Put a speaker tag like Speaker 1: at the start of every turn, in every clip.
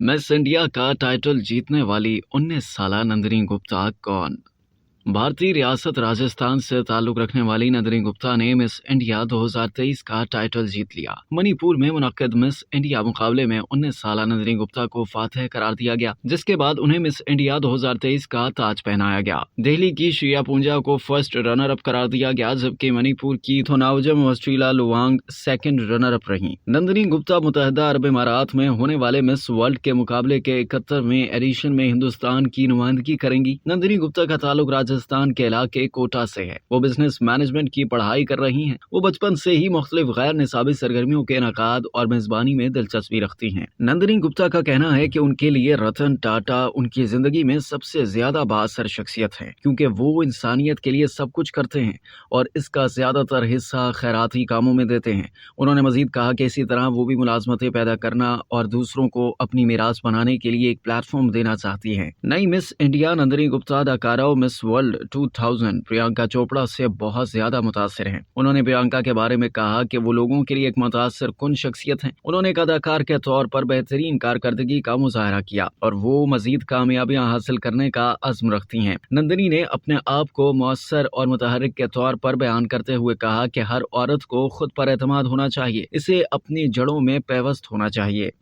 Speaker 1: Miss India का title जीतने वाली 19 साला नंदिनी गुप्ता कौन? भारतीय रियासत राजस्थान से ताल्लुक रखने वाली नंदिनी गुप्ता ने मिस इंडिया 2023 का टाइटल जीत लिया। मणिपुर में मुनक्किद मिस इंडिया मुकाबले में 19 साला नंदिनी गुप्ता को फातेह करार दिया गया, जिसके बाद उन्हें मिस इंडिया 2023 का ताज पहनाया गया। दिल्ली की श्रिया पूंजा को फर्स्ट रनर अप करार दिया गया, जबकि मणिपुर की Thounaojam Strela Luwang second runner up रही। नंदिनी गुप्ता मुत्तहिदा अरब इमारात में होने वाले मिस वर्ल्ड के मुकाबले के 71वें एडिशन में हिंदुस्तान की नुमाइंदगी करेंगी। नंदिनी गुप्ता का ताल्लुक राजस्थान के इलाके कोटा से है। वो बिजनेस मैनेजमेंट की पढ़ाई कर रही हैं। वो बचपन से ही मुख्तलिफ गैर निसाबी सरगर्मियों के इनकाद और मेजबानी में दिलचस्पी रखती हैं। नंदिनी गुप्ता का कहना है कि उनके लिए रतन टाटा उनकी जिंदगी में सबसे ज्यादा बाअसर शख्सियत है, क्योंकि वो इंसानियत के लिए सब कुछ करते हैं और इसका ज्यादातर हिस्सा खैराती कामों में देते हैं। उन्होंने मजीद कहा कि इसी तरह वो भी मुलाजमतें पैदा करना और दूसरों को अपनी मीरास बनाने के लिए एक प्लेटफॉर्म देना चाहती हैं। नई मिस इंडिया नंदिनी गुप्ता अदाकारा और मिस वर्ल्ड 2000 प्रियंका चोपड़ा से बहुत ज्यादा मुतासिर हैं। उन्होंने प्रियंका के बारे में कहा कि वो लोगों के लिए एक मुतासिर कुन शख्सियत हैं। उन्होंने एक अदाकार के तौर पर बेहतरीन कारकर्दगी का मुजाहरा किया और वो मजीद कामयाबियां हासिल करने का अज़्म रखती हैं। नंदिनी ने अपने आप को मौसर और मुतहरिक के तौर पर बयान करते हुए कहा कि हर औरत को खुद पर एतमाद होना चाहिए, इसे अपनी जड़ों में पेवस्त होना चाहिए।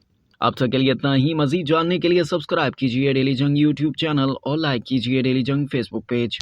Speaker 1: अब तक के लिए इतना ही। मजीद जानने के लिए सब्सक्राइब कीजिए डेली जंग यूट्यूब चैनल और लाइक कीजिए डेली जंग फेसबुक पेज।